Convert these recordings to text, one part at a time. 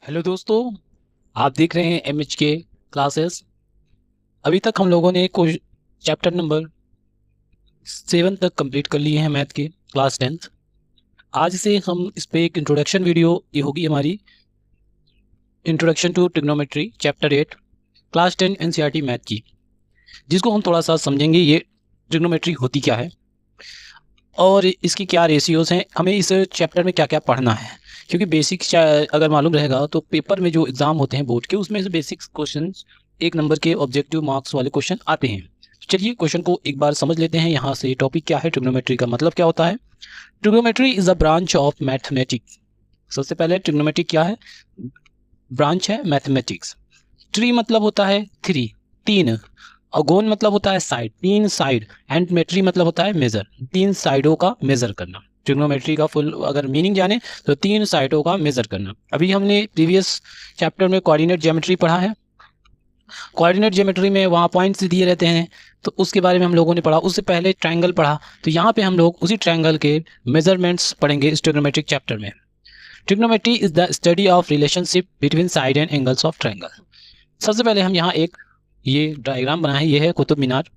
Hello दोस्तों, आप देख रहे हैं एमएच के क्लासेस। अभी तक हम लोगों ने कुछ चैप्टर नंबर 7 तक कंप्लीट कर लिए हैं मैथ के क्लास 10th। आज से हम इस पे एक इंट्रोडक्शन वीडियो ये होगी हमारी, introduction to trigonometry chapter 8 class 10 NCERT math की, जिसको हम थोड़ा सा समझेंगे ये ट्रिग्नोमेट्री होती क्या है और इसकी क्या रेशियोज़ हैं, हमें इस चैप्टर में क्या क्या पढ़ना है। क्योंकि बेसिक अगर मालूम रहेगा तो पेपर में जो एग्ज़ाम होते हैं बोर्ड के, उसमें से बेसिक क्वेश्चन 1 नंबर के ऑब्जेक्टिव मार्क्स वाले क्वेश्चन आते हैं। चलिए क्वेश्चन को एक बार समझ लेते हैं। यहाँ से टॉपिक क्या है, ट्रिग्नोमेट्री का मतलब क्या होता है। Trigonometry is a branch of mathematics. सबसे पहले ट्रिग्नोमेट्री क्या है, ब्रांच है मैथमेटिक्स। ट्री मतलब होता है 3 3, और गोन मतलब होता है साइड, 3 साइड, एंड मेट्री मतलब होता है मेजर, 3 साइडों का मेजर करना। ट्रिग्नोमेट्री का फुल अगर मीनिंग जाने तो 3 साइडों का मेजर करना। अभी हमने प्रीवियस चैप्टर में कोऑर्डिनेट ज्योमेट्री पढ़ा है। कोऑर्डिनेट ज्योमेट्री में वहाँ पॉइंट्स दिए रहते हैं, तो उसके बारे में हम लोगों ने पढ़ा। उससे पहले ट्रायंगल पढ़ा, तो यहाँ पे हम लोग उसी ट्रायंगल के मेजरमेंट्स पढ़ेंगे इस ट्रिग्नोमेट्रिक चैप्टर में। Trigonometry is the study of relationship between side and angles of triangle. सबसे पहले हम यहाँ एक ये डायग्राम बना है, ये है कुतुब मीनार,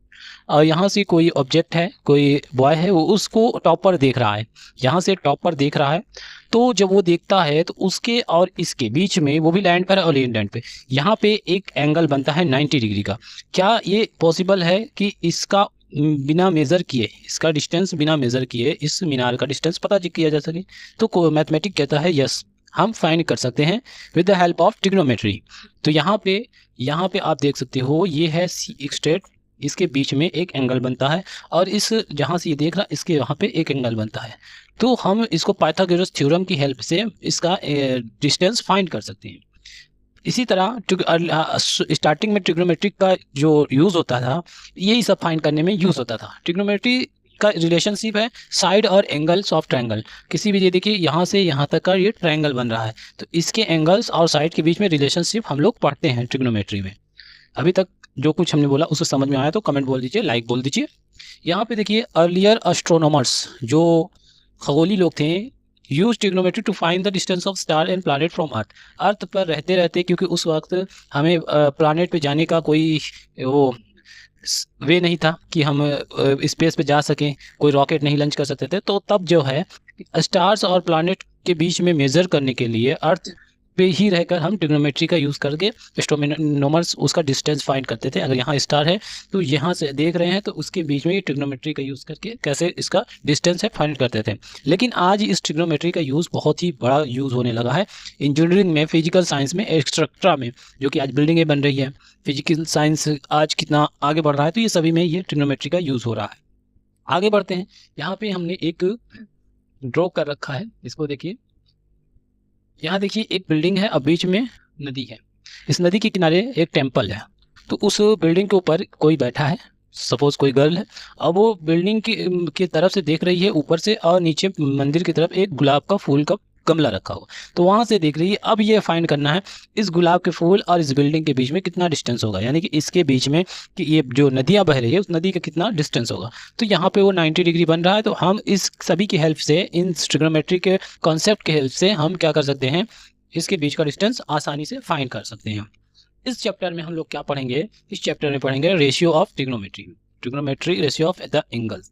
और यहाँ से कोई ऑब्जेक्ट है, कोई बॉय है, वो उसको टॉप पर देख रहा है। यहाँ से टॉप पर देख रहा है, तो जब वो देखता है तो उसके और इसके बीच में, वो भी लैंड पर है और लैंड पे, यहाँ पे एक एंगल बनता है 90 डिग्री का। क्या ये पॉसिबल है कि इसका बिना मेज़र किए, इसका डिस्टेंस बिना मेज़र किए इस मीनार का डिस्टेंस पता किया जा सके? तो मैथमेटिक कहता है यस, हम फाइंड कर सकते हैं with the help of trigonometry. तो यहाँ पे आप देख सकते हो, ये है एक स्ट्रेट, इसके बीच में एक एंगल बनता है, और इस जहाँ से ये देख रहा इसके वहाँ पे एक एंगल बनता है। तो हम इसको पाइथागोरस थ्योरम की हेल्प से इसका डिस्टेंस फाइंड कर सकते हैं। इसी तरह स्टार्टिंग में ट्रिग्नोमेट्री का जो यूज़ होता था, यही सब फाइंड करने में यूज़ होता था। ट्रिग्नोमेट्री का रिलेशनशिप है साइड और एंगल्स ऑफ ट्रायंगल। किसी भी, ये देखिए यहाँ से यहाँ तक का ये ट्रायंगल बन रहा है, तो इसके एंगल्स और साइड के बीच में रिलेशनशिप हम लोग पढ़ते हैं ट्रिग्नोमेट्री में। अभी तक जो कुछ हमने बोला उसको समझ में आया तो कमेंट बोल दीजिए, लाइक बोल दीजिए। यहाँ पे देखिए, अर्लियर एस्ट्रोनॉमर्स, जो खगोली लोग थे, use trigonometry to find the distance of star and planet from earth. Earth पर रहते रहते, क्योंकि उस वक्त हमें प्लैनेट पे जाने का कोई वो वे नहीं था कि हम स्पेस पे जा सकें, कोई रॉकेट नहीं लॉन्च कर सकते थे, तो तब जो है स्टार्स और प्लैनेट के बीच में मेज़र करने के लिए अर्थ पे ही रहकर हम ट्रिग्नोमेट्री का यूज़ करके एस्ट्रोनॉमर्स उसका डिस्टेंस फाइंड करते थे। अगर यहाँ स्टार है तो यहाँ से देख रहे हैं तो उसके बीच में ये ट्रिग्नोमेट्री का यूज़ करके कैसे इसका डिस्टेंस है फाइंड करते थे। लेकिन आज इस ट्रिग्नोमेट्री का यूज़ बहुत ही बड़ा यूज़ होने लगा है इंजीनियरिंग में, फिजिकल साइंस में, एक्स्ट्रा में, जो कि आज बिल्डिंगें बन रही है। फिजिकल साइंस आज कितना आगे बढ़ रहा है, तो ये सभी में ये ट्रिग्नोमेट्री का यूज़ हो रहा है। आगे बढ़ते हैं। यहाँ पे हमने एक ड्रॉ कर रखा है, इसको देखिए। यहाँ देखिए एक बिल्डिंग है और बीच में नदी है। इस नदी के किनारे एक टेम्पल है। तो उस बिल्डिंग के ऊपर कोई बैठा है, सपोज कोई गर्ल है, और वो बिल्डिंग की तरफ से देख रही है ऊपर से, और नीचे मंदिर की तरफ एक गुलाब का फूल का गमला रखा हुआ, तो वहाँ से देख रही है। अब ये फाइंड करना है इस गुलाब के फूल और इस बिल्डिंग के बीच में कितना डिस्टेंस होगा, यानी कि इसके बीच में कि ये जो नदियाँ बह रही है उस नदी का कितना डिस्टेंस होगा। तो यहाँ पे वो 90 डिग्री बन रहा है। तो हम इस सभी की हेल्प से, इन ट्रिग्नोमेट्री के कॉन्सेप्ट के हेल्प से हम क्या कर सकते हैं, इसके बीच का डिस्टेंस आसानी से फाइंड कर सकते हैं। इस चैप्टर में हम लोग क्या पढ़ेंगे, इस चैप्टर में पढ़ेंगे ratio of trigonometry ratio of the angles.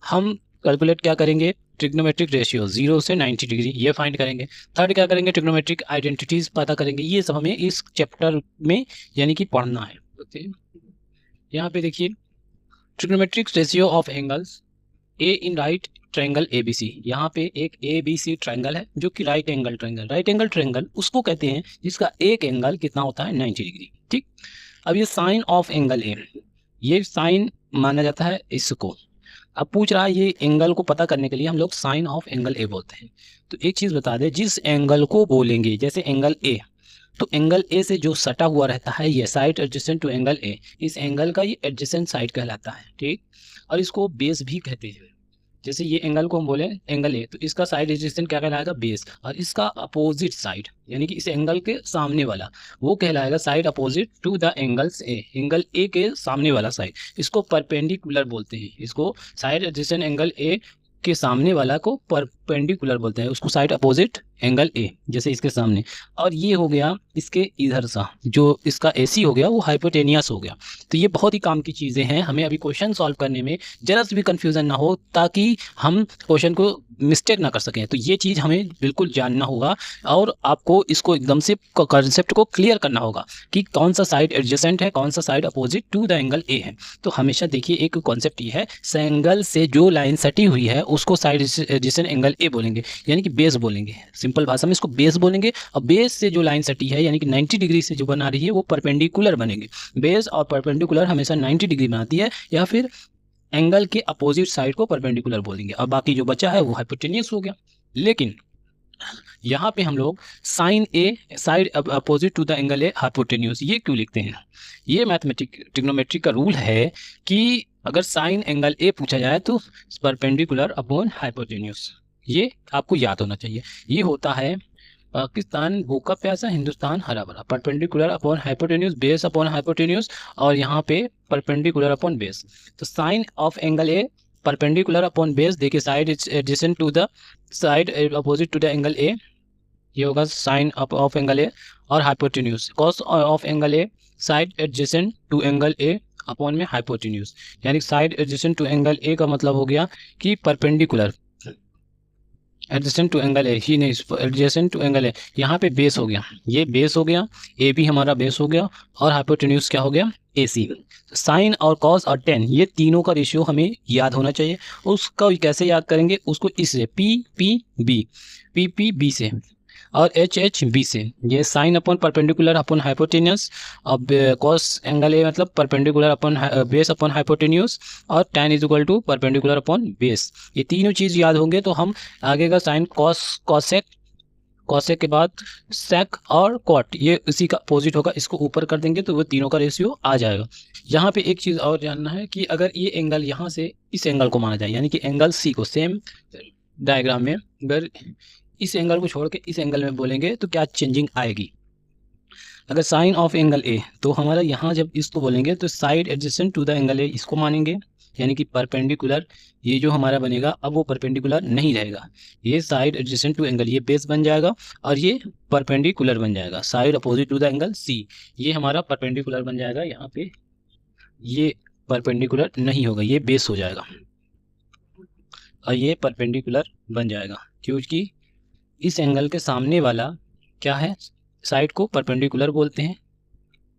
हम कैलकुलेट क्या करेंगे, ट्रिग्नोमेट्रिक रेशियो 0 से 90 डिग्री ये फाइंड करेंगे। थर्ड क्या करेंगे, ट्रिग्नोमेट्रिक आइडेंटिटीज पता करेंगे। ये सब हमें इस चैप्टर में यानी कि पढ़ना है। ओके, यहाँ पे देखिए, trigonometric ratio of angles A in right triangle ABC। यहाँ पे एक ABC ट्रायंगल है जो कि राइट एंगल ट्रायंगल उसको कहते हैं जिसका एक एंगल कितना होता है 90 डिग्री। ठीक, अब ये साइन ऑफ एंगल ए, ये साइन माना जाता है इसको। अब पूछ रहा है ये एंगल को पता करने के लिए हम लोग साइन ऑफ एंगल ए बोलते हैं। तो एक चीज़ बता दें, जिस एंगल को बोलेंगे, जैसे एंगल ए, तो एंगल ए से जो सटा हुआ रहता है ये side adjacent to angle A, इस एंगल का ये एडजेसेंट साइड कहलाता है। ठीक, और इसको बेस भी कहते हैं। जैसे ये एंगल को हम बोले एंगल ए, तो इसका साइड एडजेसेंट क्या कहलाएगा, बेस, और इसका अपोजिट साइड यानी कि इस एंगल के सामने वाला वो कहलाएगा side opposite to the angles A, angle A के सामने वाला साइड, इसको परपेंडिकुलर बोलते हैं। इसको साइड एडजेसेंट एंगल ए के सामने वाला को परपेंडिकुलर बोलते हैं, उसको साइड अपोजिट एंगल ए, जैसे इसके सामने। और ये हो गया इसके इधर सा, जो इसका एसी हो गया वो हाइपोटेनियस हो गया। तो ये बहुत ही काम की चीज़ें हैं, हमें अभी क्वेश्चन सॉल्व करने में जरा सी भी कन्फ्यूज़न ना हो, ताकि हम क्वेश्चन को मिस्टेक ना कर सकें। तो ये चीज़ हमें बिल्कुल जानना होगा और आपको इसको एकदम से कॉन्सेप्ट को क्लियर करना होगा कि कौन सा साइड एडजेसेंट है, कौन सा side opposite to the angle A है। तो हमेशा देखिए एक कॉन्सेप्ट ये है, एंगल से जो लाइन सटी हुई है उसको साइड एडजेसेंट एंगल ए बोलेंगे, यानी कि बेस बोलेंगे। सिंपल भाषा में इसको बेस बोलेंगे। और बेस से जो लाइन सटी है यानी कि 90 डिग्री से जो बना रही है वो परपेंडिकुलर बनेगी। बेस और परपेंडिकुलर हमेशा 90 डिग्री बनाती है, या फिर एंगल के अपोजिट साइड को परपेंडिकुलर बोलेंगे। और बाकी जो बचा है वो हाइपोटेनियस हो गया। लेकिन यहाँ पे हम लोग sine A side opposite to the angle A hypotenuse ये क्यों लिखते हैं? ये ट्रिग्नोमेट्री का रूल है कि अगर साइन एंगल ए पूछा जाए तो परपेंडिकुलर अपॉन हाइपोटेन्यूस, ये आपको याद होना चाहिए। ये होता है पाकिस्तान भूखा प्यासा, हिंदुस्तान हरा भरा। Perpendicular upon hypotenuse, base upon hypotenuse, और यहाँ पे परपेंडिकुलर अपॉन बेस। तो sine of angle A perpendicular upon base, देखिए side adjacent to the side opposite to the angle A, ये होगा साइन ऑफ एंगल ए। और hypotenuse cos of angle A side adjacent to angle A upon में hypotenuse, यानी side adjacent to angle A का मतलब हो गया कि परपेंडिकुलर एडजेसेंट टू एंगल ए ही नहीं, एडजेसेंट टू एंगल ए। यहाँ पे बेस हो गया, ये बेस हो गया, ए भी हमारा बेस हो गया, और हाइपोटेन्यूस क्या हो गया? ए सी। साइन और कॉस और टेन ये तीनों का रेशियो हमें याद होना चाहिए। उसका कैसे याद करेंगे? उसको इससे P P B, P P B से, और एच एच बी से। ये sine upon perpendicular upon hypotenuse, अब कॉस एंगल ए मतलब perpendicular upon base upon hypotenuse, और tan is equal to perpendicular upon base. ये तीनों चीज़ याद होंगे तो हम आगे का साइन कॉसेक, कॉसेक के बाद सेक और कॉट, ये इसी का अपोजिट होगा, इसको ऊपर कर देंगे तो वो तीनों का रेशियो आ जाएगा। यहाँ पे एक चीज़ और जानना है कि अगर ये एंगल यहाँ से इस एंगल को माना जाए, यानी कि एंगल सी को, सेम डायग्राम में अगर इस एंगल को छोड़ के इस एंगल में बोलेंगे तो क्या चेंजिंग आएगी? अगर साइन ऑफ एंगल ए, तो हमारा यहाँ जब इसको बोलेंगे तो side adjacent to the angle A इसको मानेंगे, यानी कि परपेंडिकुलर। ये जो हमारा बनेगा अब वो परपेंडिकुलर नहीं रहेगा, ये साइड एडजेसेंट टू एंगल ये बेस बन जाएगा, और ये परपेंडिकुलर बन जाएगा side opposite to the angle C. ये हमारा परपेंडिकुलर बन जाएगा, यहाँ पे ये परपेंडिकुलर नहीं होगा, ये बेस हो जाएगा, और ये परपेंडिकुलर बन जाएगा, क्योंकि इस एंगल के सामने वाला क्या है? साइड को परपेंडिकुलर बोलते हैं,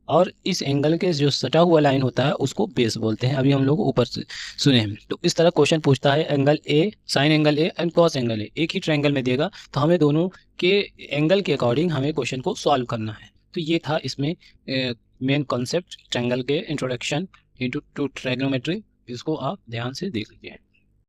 और इस एंगल के जो सटा हुआ लाइन होता है उसको बेस बोलते हैं। अभी हम लोग ऊपर से सुने हैं। तो इस तरह क्वेश्चन पूछता है angle A, sign angle A and cos angle ए, एक ही ट्रायंगल में देगा, तो हमें दोनों के एंगल के अकॉर्डिंग हमें क्वेश्चन को सॉल्व करना है। तो ये था इसमें मेन कॉन्सेप्ट ट्रायंगल के इंट्रोडक्शन इनटू ट्रायगोनोमेट्री। इसको आप ध्यान से देख लीजिए।